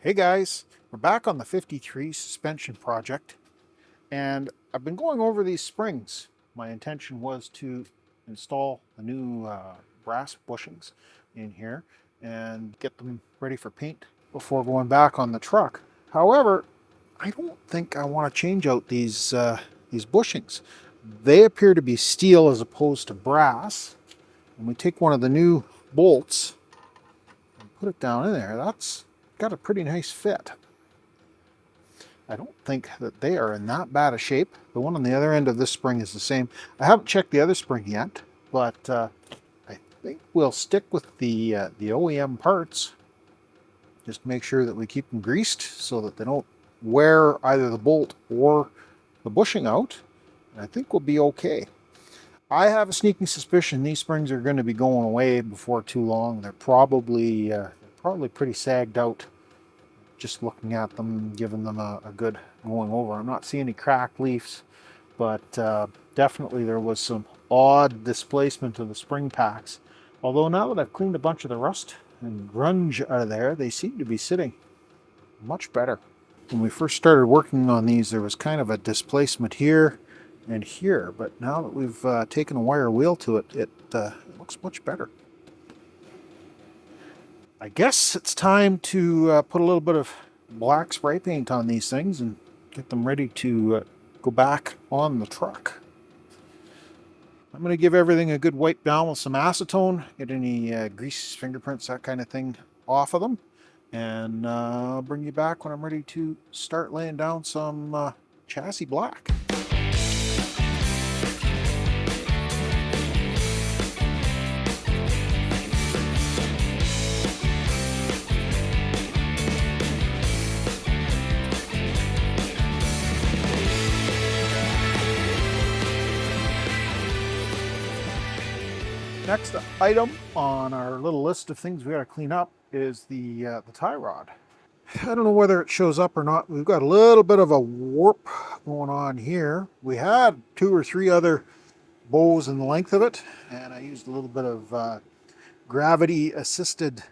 Hey guys, we're back on the 53 suspension project, and I've been going over these springs. My intention was to install the new brass bushings in here and get them ready for paint before going back on the truck. However, I don't think I want to change out these bushings. They appear to be steel as opposed to brass. And we take one of the new bolts and put it down in there. That's got a pretty nice fit. I don't think that they are in that bad a shape. The one on the other end of this spring is the same. I haven't checked the other spring yet, but I think we'll stick with the OEM parts. Just make sure that we keep them greased so that they don't wear either the bolt or the bushing out. And I think we'll be okay. I have a sneaking suspicion these springs are going to be going away before too long. They're probably pretty sagged out. Just looking at them, giving them a good going over. I'm not seeing any cracked leaves, but definitely there was some odd displacement of the spring packs. Although now that I've cleaned a bunch of the rust and grunge out of there, they seem to be sitting much better. When we first started working on these, there was kind of a displacement here and here, but now that we've taken a wire wheel to it, it looks much better. I guess it's time to put a little bit of black spray paint on these things and get them ready to go back on the truck. I'm going to give everything a good wipe down with some acetone, get any grease, fingerprints, that kind of thing off of them, and I'll bring you back when I'm ready to start laying down some chassis black. Next item on our little list of things we got to clean up is the tie rod. I don't know whether it shows up or not. We've got a little bit of a warp going on here. We had 2 or 3 other bows in the length of it, and I used a little bit of gravity assisted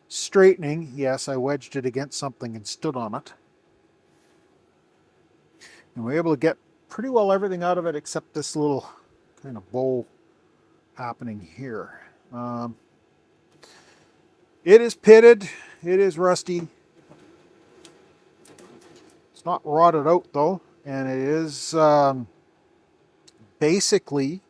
straightening. Yes, I wedged it against something and stood on it. And we were able to get pretty well everything out of it except this little kind of bow happening here. It is pitted, it is rusty. It's not rotted out though, and it is basically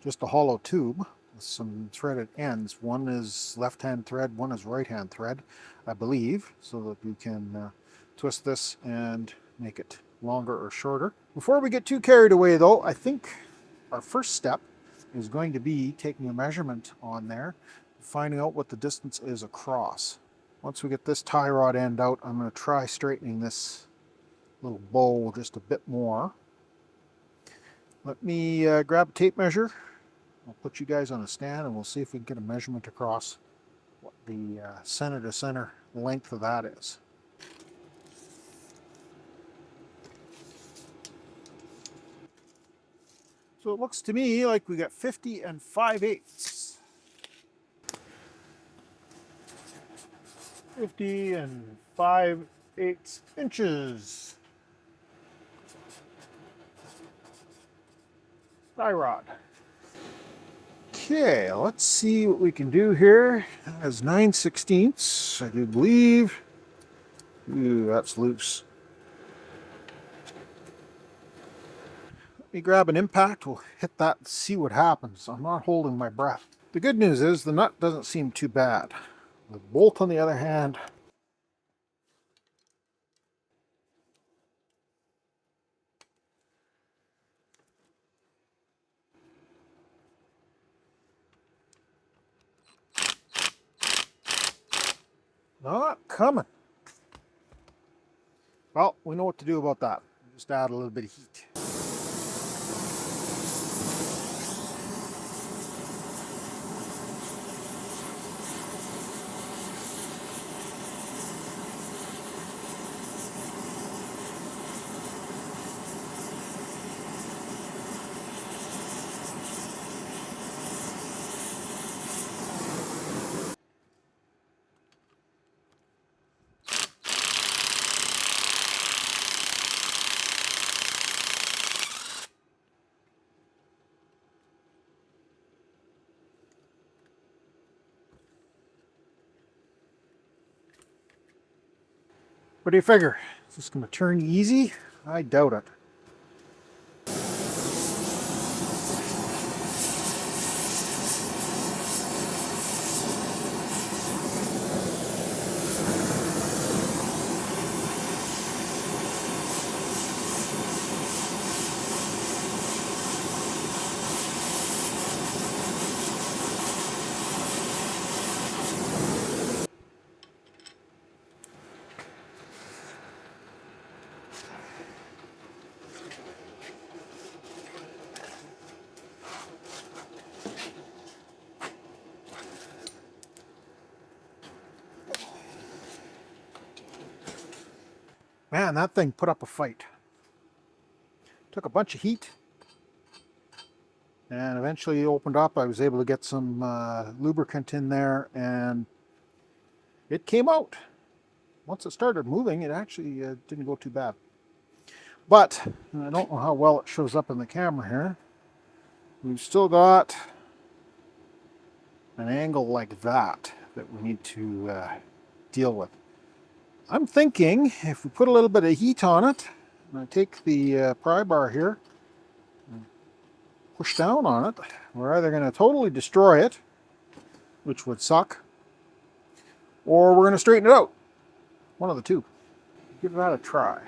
just a hollow tube with some threaded ends. One is left-hand thread, one is right-hand thread, I believe, so that you can twist this and make it longer or shorter. Before we get too carried away though, I think our first step is going to be taking a measurement on there, finding out what the distance is across. Once we get this tie rod end out, I'm going to try straightening this little bow just a bit more. Let me grab a tape measure. I'll put you guys on a stand and we'll see if we can get a measurement across what the center to center length of that is. So it looks to me like we got 50 and 5/8. 50 and 5/8 inches. Tie rod. Okay, let's see what we can do here. That is 9/16, I do believe. Ooh, that's loose. Let me grab an impact, we'll hit that and see what happens. I'm not holding my breath. The good news is the nut doesn't seem too bad. The bolt, on the other hand, not coming. Well, we know what to do about that. Just add a little bit of heat. What do you figure? Is this going to turn easy? I doubt it. Man, that thing put up a fight. Took a bunch of heat and eventually opened up. I was able to get some lubricant in there and it came out. Once it started moving, it actually didn't go too bad. But I don't know how well it shows up in the camera here. We've still got an angle like that we need to deal with. I'm thinking if we put a little bit of heat on it, and I take the pry bar here, and push down on it, we're either going to totally destroy it, which would suck, or we're going to straighten it out. One of the two. Give that a try.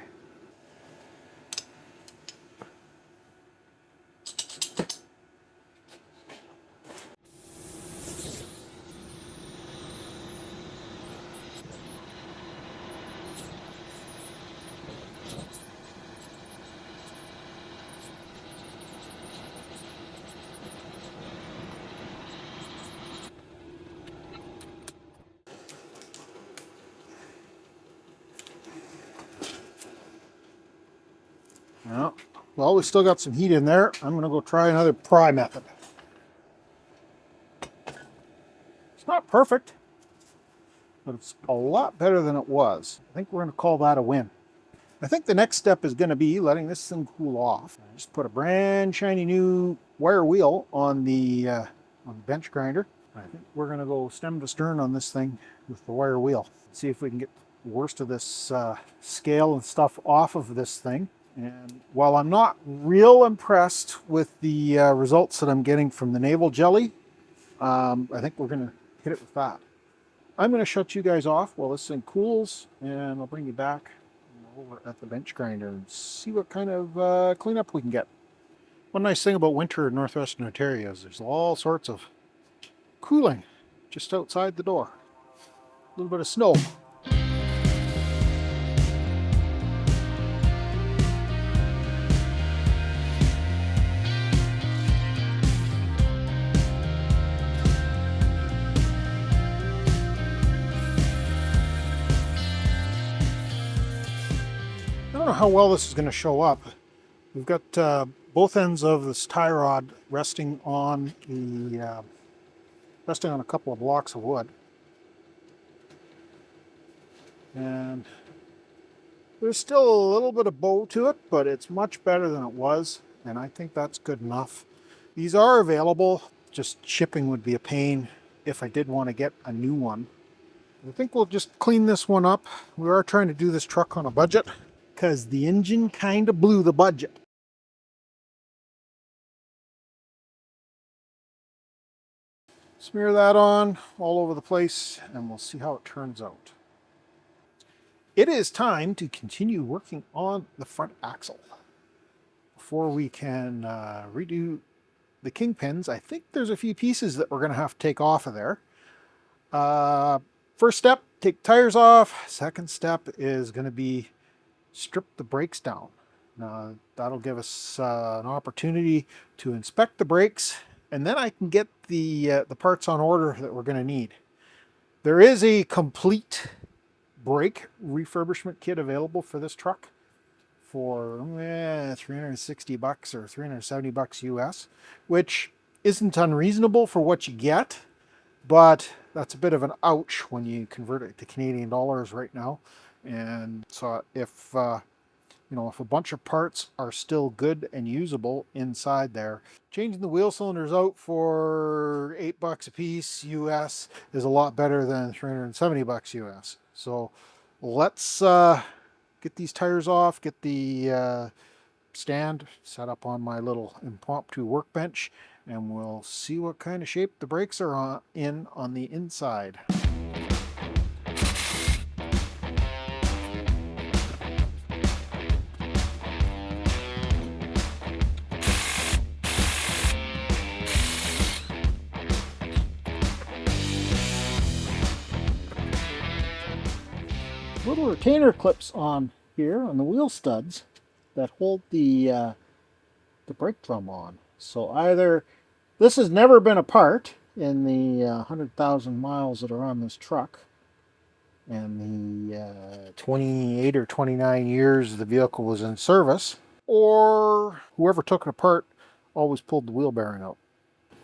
Yeah. Well, we still got some heat in there. I'm going to go try another pry method. It's not perfect, but it's a lot better than it was. I think we're going to call that a win. I think the next step is going to be letting this thing cool off. I just put a brand shiny new wire wheel on the bench grinder. I think we're going to go stem to stern on this thing with the wire wheel. See if we can get the worst of this scale and stuff off of this thing. And while I'm not real impressed with the results that I'm getting from the navel jelly, I think we're going to hit it with that. I'm going to shut you guys off while this thing cools, and I'll bring you back over at the bench grinder and see what kind of cleanup we can get. One nice thing about winter in northwestern Ontario is there's all sorts of cooling just outside the door. A little bit of snow. I don't know how well this is going to show up. We've got both ends of this tie rod resting on a couple of blocks of wood, and there's still a little bit of bow to it, but it's much better than it was, and I think that's good enough. These are available, just shipping would be a pain if I did want to get a new one. I think we'll just clean this one up. We are trying to do this truck on a budget because the engine kind of blew the budget. Smear that on all over the place and we'll see how it turns out. It is time to continue working on the front axle. Before we can redo the Kingpins, I think there's a few pieces that we're going to have to take off of there. First step, take tires off. Second step is going to be strip the brakes down. That'll give us an opportunity to inspect the brakes, and then I can get the parts on order that we're going to need. There is a complete brake refurbishment kit available for this truck for $360 or $370 US, which isn't unreasonable for what you get, but that's a bit of an ouch when you convert it to Canadian dollars right now. And so if if a bunch of parts are still good and usable inside there, changing the wheel cylinders out for $8 a piece US is a lot better than $370 US. So let's get these tires off, get the stand set up on my little impromptu workbench, and we'll see what kind of shape the brakes are in on the inside. Little retainer clips on here on the wheel studs that hold the brake drum on. So either this has never been apart in the 100,000 miles that are on this truck, and the 28 or 29 years the vehicle was in service, or whoever took it apart always pulled the wheel bearing out. The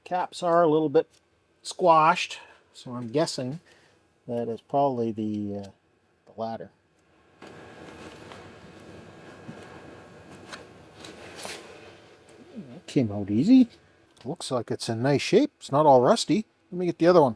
caps are a little bit squashed, so I'm guessing that is probably the latter. That came out easy. Looks like it's in nice shape. It's not all rusty. Let me get the other one.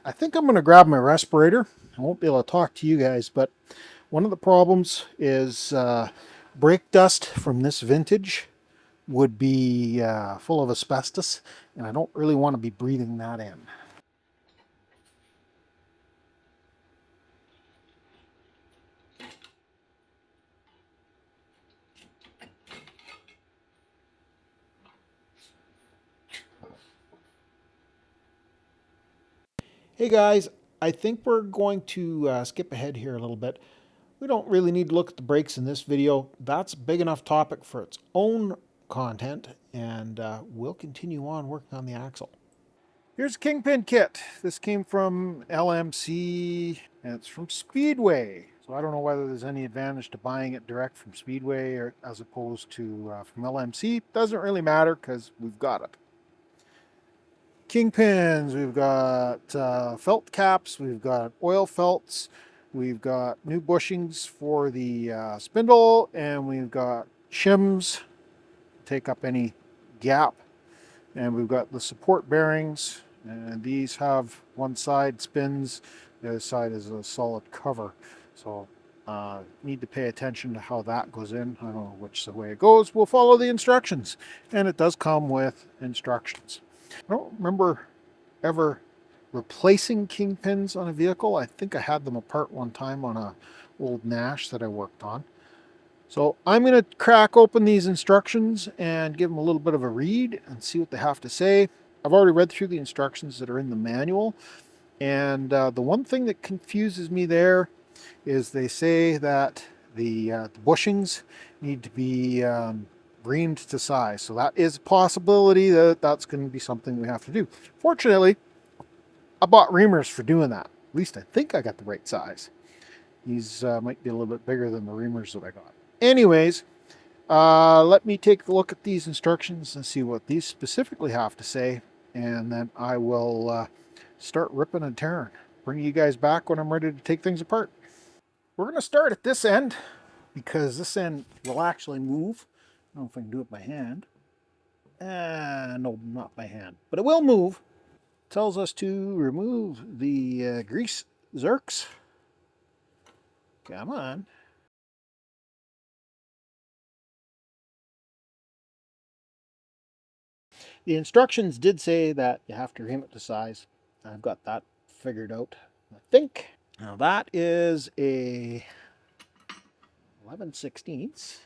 I think I'm going to grab my respirator. I won't be able to talk to you guys, but one of the problems is brake dust from this vintage would be full of asbestos, and I don't really want to be breathing that in. Hey guys, I think we're going to skip ahead here a little bit. We don't really need to look at the brakes in this video. That's a big enough topic for its own content, and we'll continue on working on the axle. Here's a Kingpin kit. This came from LMC, and it's from Speedway. So I don't know whether there's any advantage to buying it direct from Speedway or as opposed to from LMC. Doesn't really matter because we've got it. Kingpins, we've got felt caps, we've got oil felts, we've got new bushings for the spindle, and we've got shims to take up any gap. And we've got the support bearings, and these have one side spins, the other side is a solid cover. So need to pay attention to how that goes in. I don't know which way it goes. We'll follow the instructions, and it does come with instructions. I don't remember ever replacing kingpins on a vehicle. I think I had them apart one time on a old Nash that I worked on. So I'm going to crack open these instructions and give them a little bit of a read and see what they have to say. I've already read through the instructions that are in the manual, and the one thing that confuses me there is they say that the bushings need to be reamed to size. So that is a possibility that that's going to be something we have to do. Fortunately, I bought reamers for doing that. At least I think I got the right size. These might be a little bit bigger than the reamers that I got. Anyways, let me take a look at these instructions and see what these specifically have to say, and then I will start ripping and tearing. Bring you guys back when I'm ready to take things apart. We're going to start at this end because this end will actually move. I don't know if I can do it by hand. No, not by hand, but it will move. It tells us to remove the grease zerks. Come on. The instructions did say that you have to ream it to size. I've got that figured out, I think. Now that is a 11/16.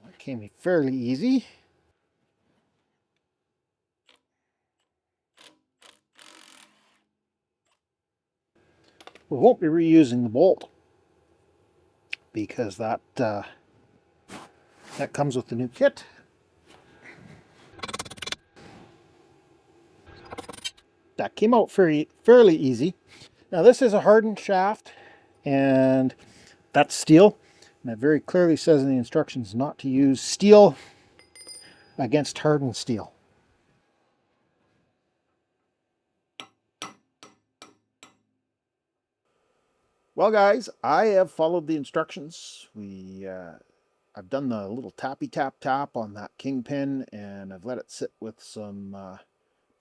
That came fairly easy. We won't be reusing the bolt because that comes with the new kit. That came out fairly easy. Now this is a hardened shaft, and that's steel. And it very clearly says in the instructions not to use steel against hardened steel. Well guys, I have followed the instructions. I've done the little tappy tap tap on that kingpin, and I've let it sit with some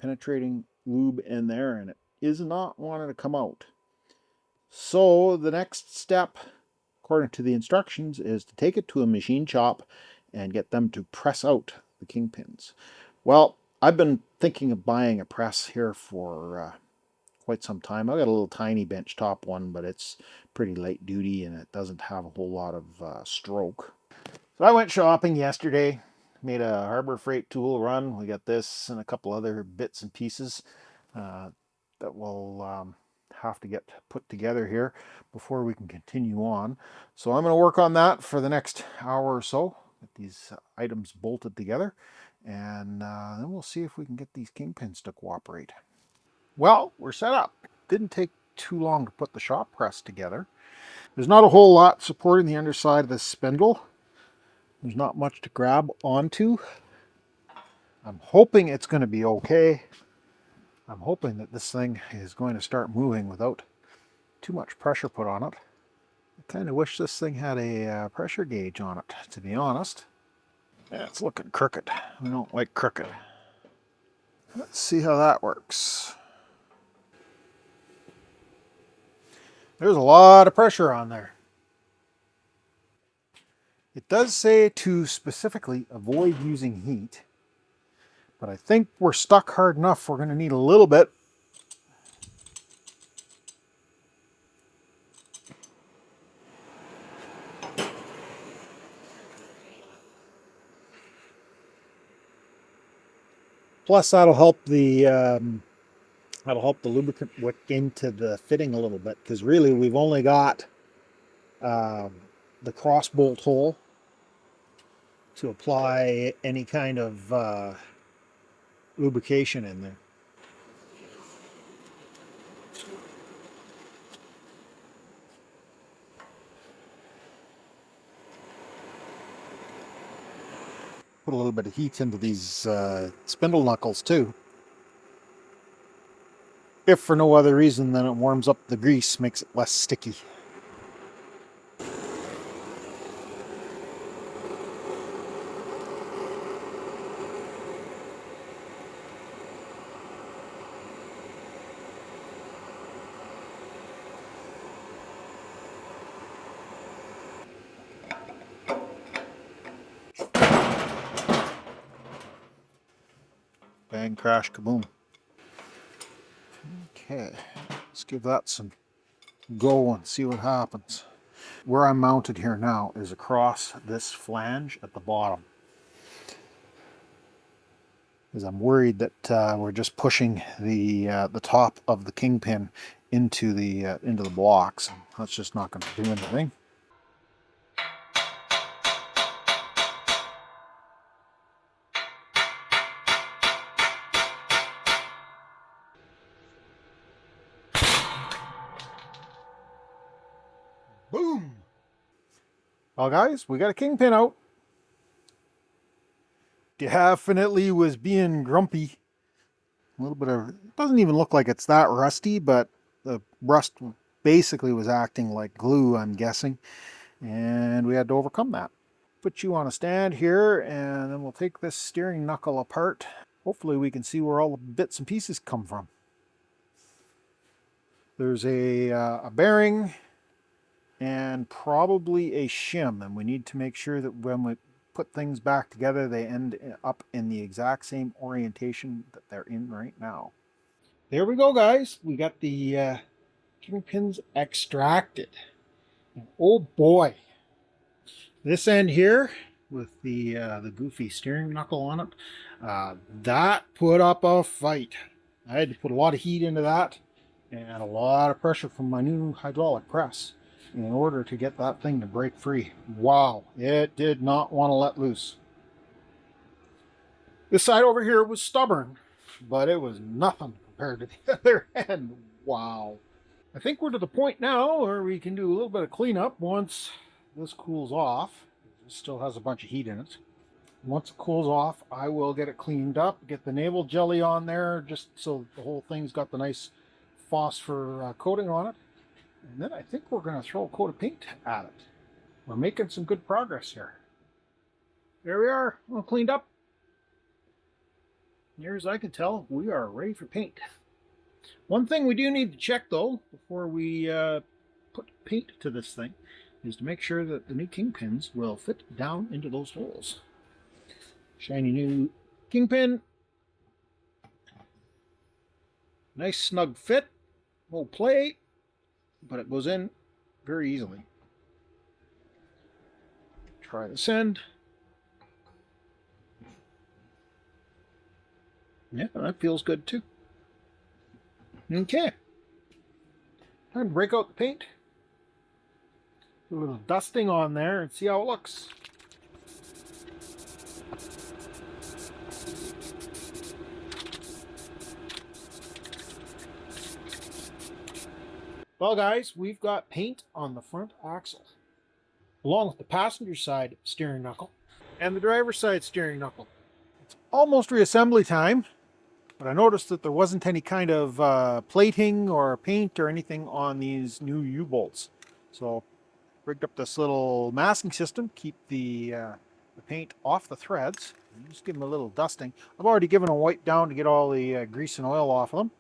penetrating lube in there, and it is not wanting to come out. So the next step, according to the instructions, is to take it to a machine shop and get them to press out the kingpins. Well, I've been thinking of buying a press here for quite some time. I've got a little tiny bench top one, but it's pretty light duty and it doesn't have a whole lot of stroke. So I went shopping yesterday, made a Harbor Freight tool run. We got this and a couple other bits and pieces that will have to get put together here before we can continue on. So I'm going to work on that for the next hour or so, get these items bolted together, and then we'll see if we can get these kingpins to cooperate. Well, we're set up. Didn't take too long to put the shop press together. There's not a whole lot supporting the underside of this spindle. There's not much to grab onto. I'm hoping it's going to be okay. I'm hoping that this thing is going to start moving without too much pressure put on it. I kind of wish this thing had a pressure gauge on it, to be honest. Yeah, it's looking crooked. We don't like crooked. Let's see how that works. There's a lot of pressure on there. It does say to specifically avoid using heat, but I think we're stuck hard enough. We're going to need a little bit. Plus, that'll help the lubricant wick into the fitting a little bit, because really we've only got the cross bolt hole to apply any kind of lubrication in there. Put a little bit of heat into these spindle knuckles too. If for no other reason than it warms up the grease, makes it less sticky. Bang, crash, kaboom. Okay, let's give that some go and see what happens. Where I'm mounted here now is across this flange at the bottom, because I'm worried that we're just pushing the top of the kingpin into the blocks, and that's just not going to do anything. Boom! Well guys, we got a kingpin out. Definitely was being grumpy. A little bit of, it doesn't even look like it's that rusty, but the rust basically was acting like glue, I'm guessing. And we had to overcome that. Put you on a stand here, and then we'll take this steering knuckle apart. Hopefully we can see where all the bits and pieces come from. There's a bearing and probably a shim, and we need to make sure that when we put things back together they end up in the exact same orientation that they're in right now. There we go guys, we got the kingpins extracted. And oh boy, this end here with the goofy steering knuckle on it, that put up a fight. I had to put a lot of heat into that. and a lot of pressure from my new hydraulic press in order to get that thing to break free. Wow, it did not want to let loose. This side over here was stubborn, but it was nothing compared to the other end. Wow. I think we're to the point now where we can do a little bit of cleanup once this cools off. It still has a bunch of heat in it. Once it cools off, I will get it cleaned up, get the navel jelly on there, just so the whole thing's got the nice phosphor coating on it. And then I think we're going to throw a coat of paint at it. We're making some good progress here. There we are, all cleaned up. Near as I can tell, we are ready for paint. One thing we do need to check though, before we put paint to this thing, is to make sure that the new Kingpins will fit down into those holes. Shiny new Kingpin. Nice snug fit. Won't play, but it goes in very easily. Try this end. Yeah, that feels good too. Okay. Time to break out the paint. Do a little dusting on there and see how it looks. Well guys, we've got paint on the front axle, along with the passenger side steering knuckle and the driver's side steering knuckle. It's almost reassembly time, but I noticed that there wasn't any kind of plating or paint or anything on these new U-bolts. So rigged up this little masking system, keep the paint off the threads, and just give them a little dusting. I've already given a wipe down to get all the grease and oil off of them.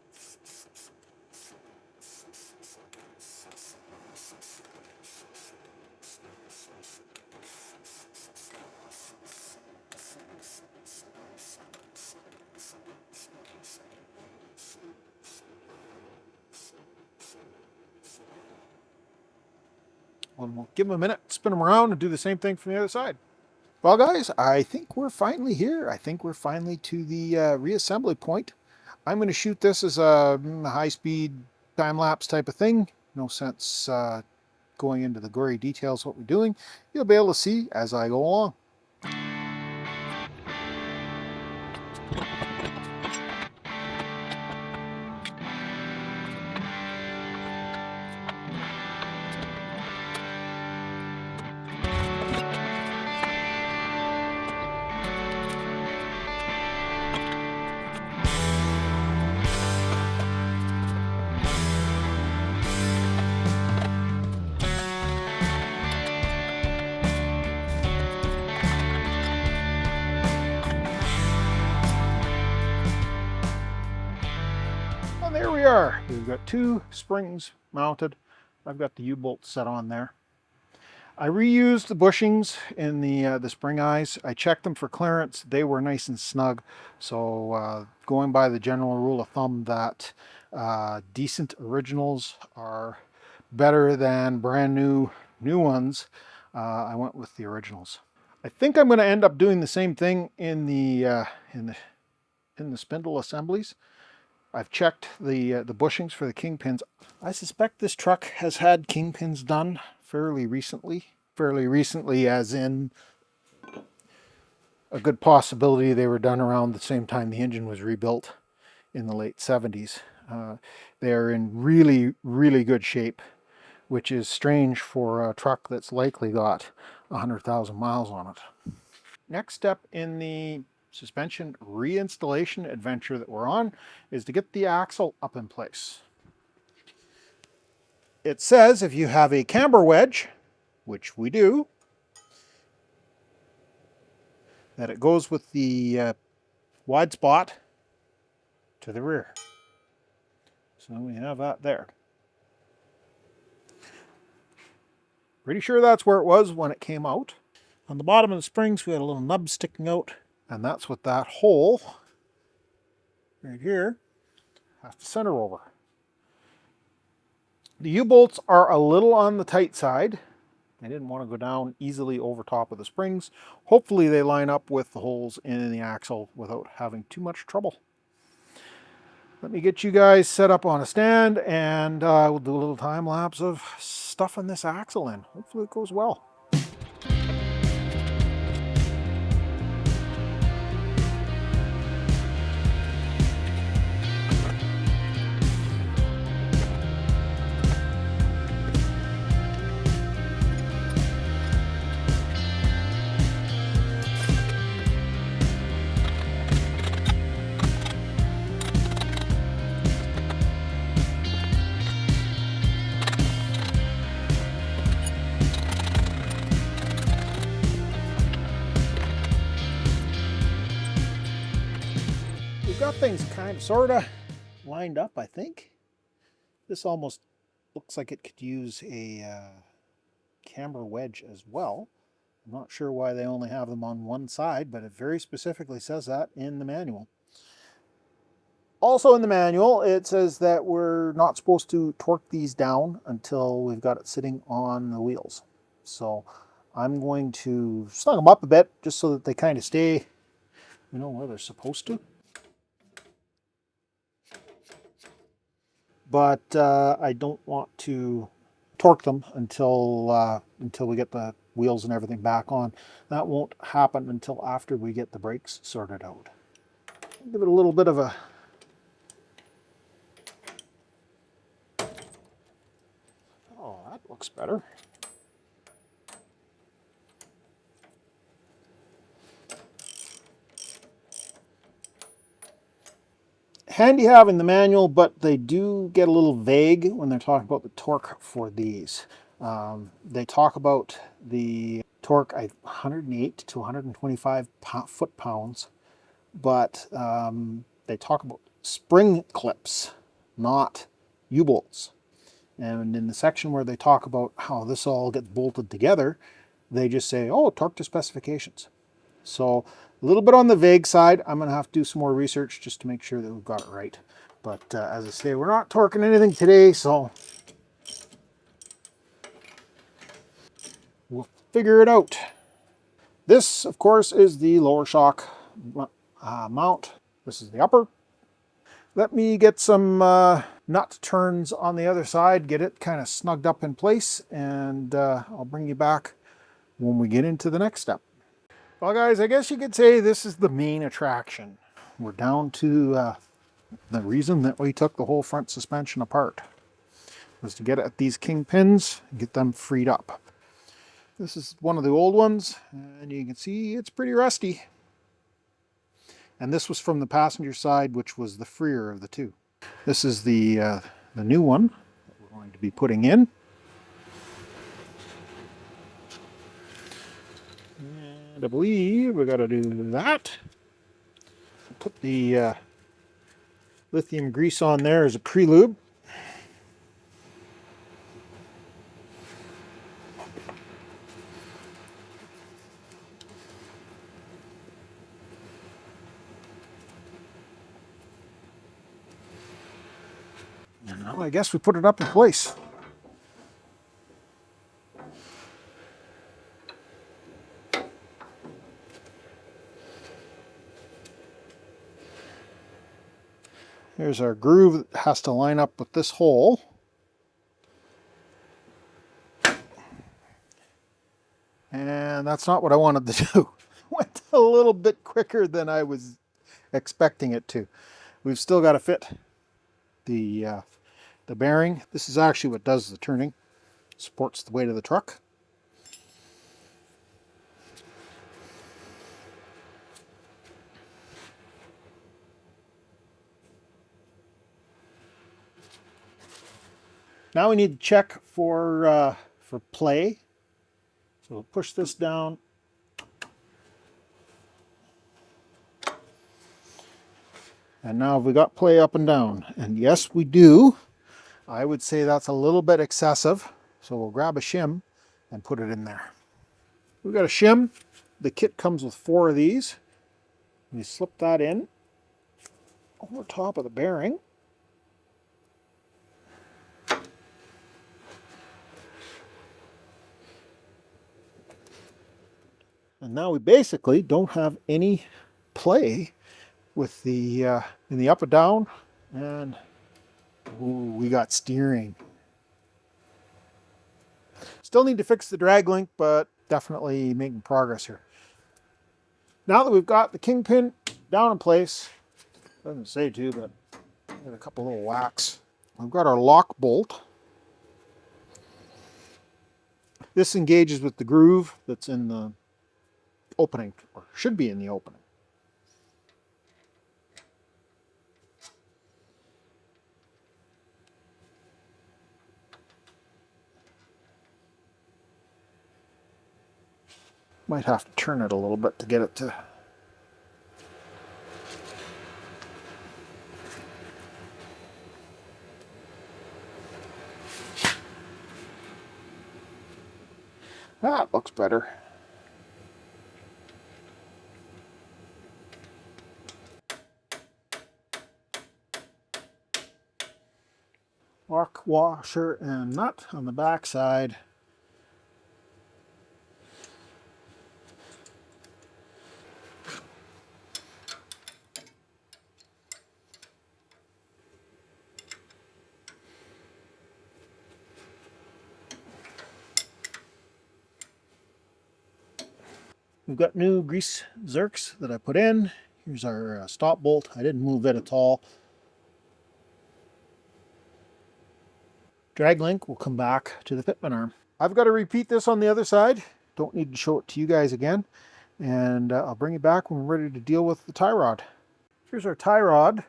And we'll give them a minute, spin them around, and do the same thing from the other side. Well guys, I think we're finally here. I think we're finally to the reassembly point. I'm going to shoot this as a high-speed time-lapse type of thing. No sense going into the gory details of what we're doing. You'll be able to see as I go along. There we are. We've got two springs mounted. I've got the U-bolt set on there. I reused the bushings in the spring eyes. I checked them for clearance. They were nice and snug. So going by the general rule of thumb that decent originals are better than brand new ones, I went with the originals. I think I'm going to end up doing the same thing in the spindle assemblies. I've checked the bushings for the Kingpins. I suspect this truck has had Kingpins done fairly recently. Fairly recently as in a good possibility they were done around the same time the engine was rebuilt in the late 70s. They're in really, really good shape, which is strange for a truck that's likely got 100,000 miles on it. Next step in the suspension reinstallation adventure that we're on is to get the axle up in place. It says if you have a camber wedge, which we do, that it goes with the wide spot to the rear. So we have that there. Pretty sure that's where it was when it came out. On the bottom of the springs we had a little nub sticking out, and that's what that hole right here has to center over. The U-bolts are a little on the tight side. I didn't want to go down easily over top of the springs. Hopefully they line up with the holes in the axle without having too much trouble. Let me get you guys set up on a stand, and we'll do a little time lapse of stuffing this axle in. Hopefully it goes well. We've got things kind of sort of lined up, I think. This almost looks like it could use a camber wedge as well. I'm not sure why they only have them on one side, but it very specifically says that in the manual. Also in the manual, it says that we're not supposed to torque these down until we've got it sitting on the wheels. So I'm going to snug them up a bit just so that they kind of stay, where they're supposed to. But I don't want to torque them until we get the wheels and everything back on. That won't happen until after we get the brakes sorted out. Give it a little bit of a that looks better. Handy having the manual, but they do get a little vague when they're talking about the torque for these. They talk about the torque 108 to 125 foot-pounds, but they talk about spring clips, not U-bolts. And in the section where they talk about how this all gets bolted together, they just say, oh, torque to specifications. So a little bit on the vague side. I'm going to have to do some more research just to make sure that we've got it right. But as I say, we're not torquing anything today, so we'll figure it out. This, of course, is the lower shock mount. This is the upper. Let me get some nut turns on the other side, get it kind of snugged up in place, and I'll bring you back when we get into the next step. Well, guys, I guess you could say this is the main attraction. We're down to the reason that we took the whole front suspension apart was to get at these Kingpins and get them freed up. This is one of the old ones, and you can see it's pretty rusty. And this was from the passenger side, which was the freer of the two. This is the new one that we're going to be putting in. And I believe we got to do that. Put the lithium grease on there as a pre-lube. And now I guess we put it up in place. Here's our groove that has to line up with this hole. And that's not what I wanted to do. Went a little bit quicker than I was expecting it to. We've still got to fit the bearing. This is actually what does the turning. Supports the weight of the truck. Now we need to check for play. So we'll push this down. And now we got play up and down. And yes, we do. I would say that's a little bit excessive. So we'll grab a shim and put it in there. We've got a shim. The kit comes with 4 of these. You slip that in over top of the bearing. And now we basically don't have any play with the in the up and down And ooh, we got steering. Still need to fix the drag link, but definitely making progress here. Now that we've got the kingpin down in place, doesn't say to, but a couple little whacks. We've got our lock bolt. This engages with the groove that's in the opening, or should be in the opening. Might have to turn it a little bit to get it to... That looks better. Lock washer and nut on the back side. We've got new grease zerks that I put in. Here's our stop bolt. I didn't move it at all. Drag link will come back to the fitment arm. I've got to repeat this on the other side. Don't need to show it to you guys again. And I'll bring it back when we're ready to deal with the tie rod. Here's our tie rod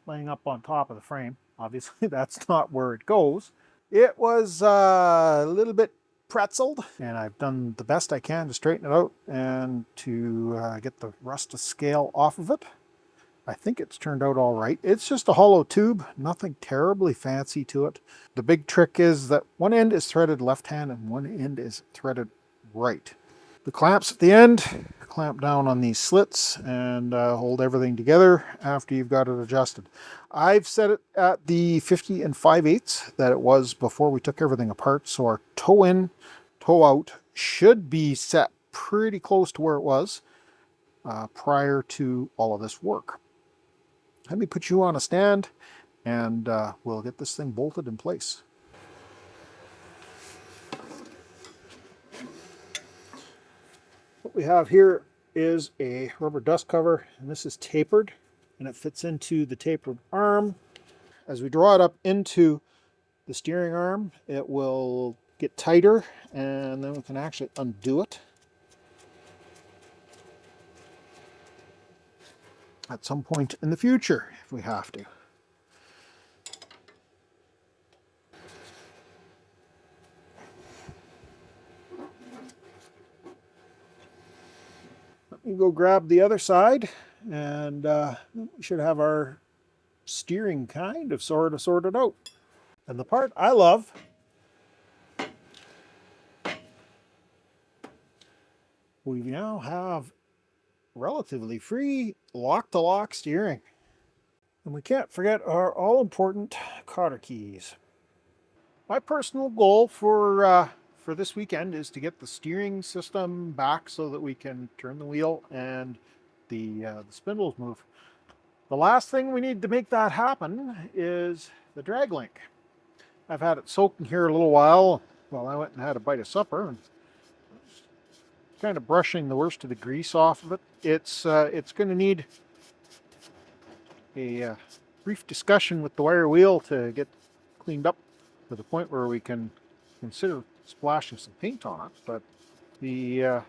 laying up on top of the frame. Obviously that's not where it goes. It was a little bit pretzeled, and I've done the best I can to straighten it out and to get the rust to scale off of it. I think it's turned out all right. It's just a hollow tube, nothing terribly fancy to it. The big trick is that one end is threaded left hand and one end is threaded right. The clamps at the end clamp down on these slits and hold everything together after you've got it adjusted. I've set it at the 50 and 5/8 that it was before we took everything apart, so our toe in, toe out should be set pretty close to where it was prior to all of this work. Let me put you on a stand and we'll get this thing bolted in place. What we have here is a rubber dust cover, and this is tapered and it fits into the tapered arm. As we draw it up into the steering arm, it will get tighter and then we can actually undo it at some point in the future if we have to. Let me go grab the other side, and we should have our steering kind of sorted out. And the part I love, we now have relatively free lock-to-lock steering. And we can't forget our all-important cotter keys. My personal goal for this weekend is to get the steering system back so that we can turn the wheel and the spindles move. The last thing we need to make that happen is the drag link. I've had it soaking here a little while I went and had a bite of supper, and kind of brushing the worst of the grease off of it. It's going to need a brief discussion with the wire wheel to get cleaned up to the point where we can consider splashing some paint on it, but the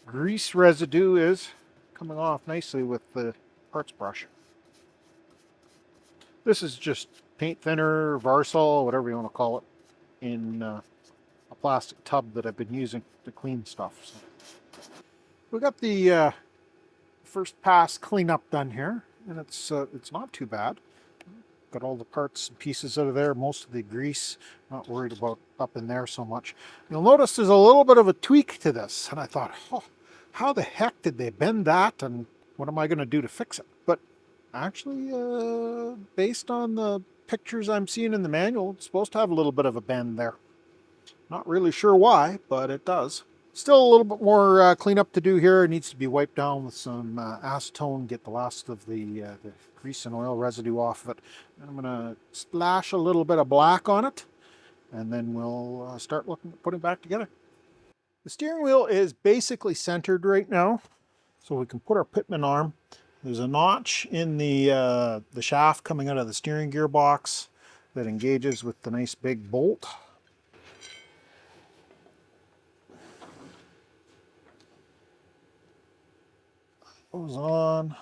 grease residue is coming off nicely with the parts brush. This is just paint thinner, Varsol, whatever you want to call it, in a plastic tub that I've been using to clean stuff. So we got the first pass cleanup done here, and it's not too bad. Got all the parts and pieces out of there, most of the grease, not worried about up in there so much. You'll notice there's a little bit of a tweak to this, and I thought, oh, how the heck did they bend that, and what am I going to do to fix it? But actually, based on the pictures I'm seeing in the manual, it's supposed to have a little bit of a bend there. Not really sure why, but it does. Still a little bit more cleanup to do here. It needs to be wiped down with some acetone, get the last of the grease and oil residue off of it. And I'm going to splash a little bit of black on it, and then we'll start looking at putting it back together. The steering wheel is basically centered right now, so we can put our pitman arm. There's a notch in the shaft coming out of the steering gearbox that engages with the nice big bolt. Goes on.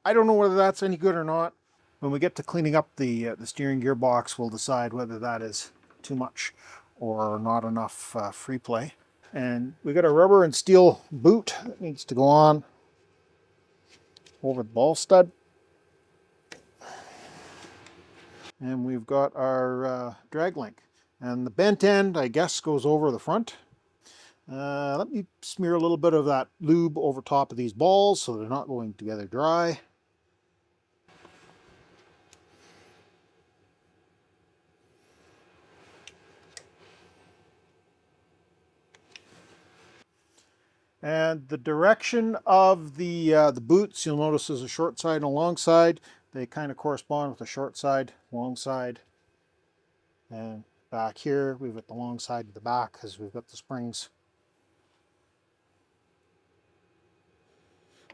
I don't know whether that's any good or not. When we get to cleaning up the steering gearbox, we'll decide whether that is too much or not enough free play. And we got a rubber and steel boot that needs to go on over the ball stud. And we've got our drag link. And the bent end, I guess, goes over the front. Let me smear a little bit of that lube over top of these balls so they're not going together dry. And the direction of the boots, you'll notice there's a short side and a long side. They kind of correspond with the short side, long side. And back here, we've got the long side to the back because we've got the springs.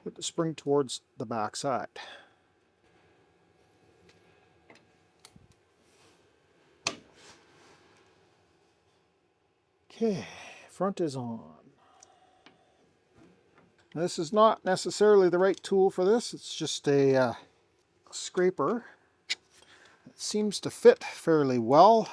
Put the spring towards the back side. Okay, front is on. This is not necessarily the right tool for this. It's just a scraper. It seems to fit fairly well.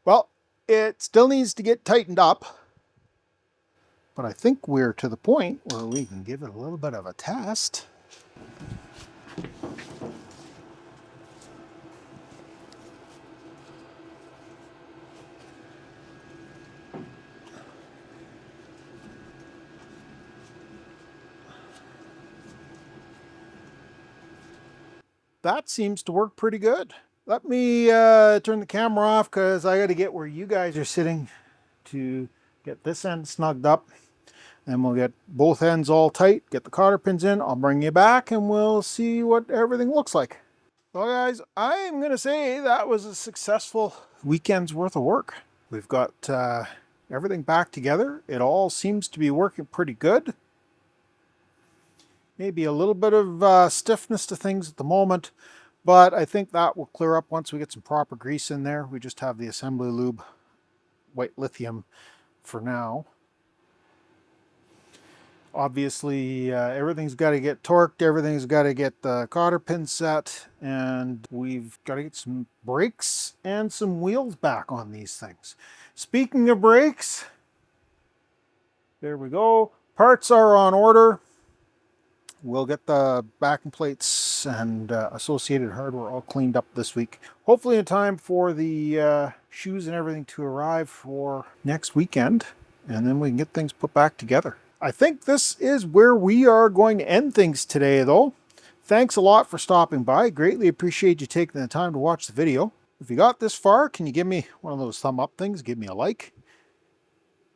Well, it still needs to get tightened up, but I think we're to the point where we can give it a little bit of a test. That seems to work pretty good. Let me turn the camera off because I got to get where you guys are sitting to get this end snugged up. Then we'll get both ends all tight, get the cotter pins in. I'll bring you back and we'll see what everything looks like. Well guys, I'm going to say that was a successful weekend's worth of work. We've got everything back together. It all seems to be working pretty good. Maybe a little bit of stiffness to things at the moment, but I think that will clear up once we get some proper grease in there. We just have the assembly lube, white lithium for now. Obviously, everything's got to get torqued, everything's got to get the cotter pin set, and we've got to get some brakes and some wheels back on these things. Speaking of brakes, there we go. Parts are on order. We'll get the backing plates and associated hardware all cleaned up this week. Hopefully in time for the shoes and everything to arrive for next weekend, and then we can get things put back together. I think this is where we are going to end things today, though. Thanks a lot for stopping by. Greatly appreciate you taking the time to watch the video. If you got this far, can you give me one of those thumb up things? Give me a like.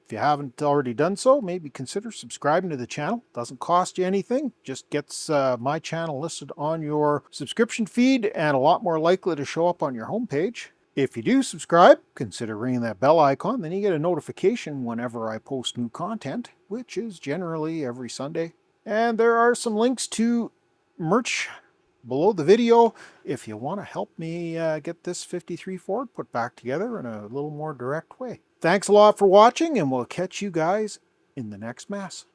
If you haven't already done so, maybe consider subscribing to the channel. Doesn't cost you anything. Just gets my channel listed on your subscription feed and a lot more likely to show up on your homepage. If you do subscribe, consider ringing that bell icon. Then you get a notification whenever I post new content, which is generally every Sunday. And there are some links to merch below the video if you want to help me get this 53 Ford put back together in a little more direct way. Thanks a lot for watching, and we'll catch you guys in the next mess.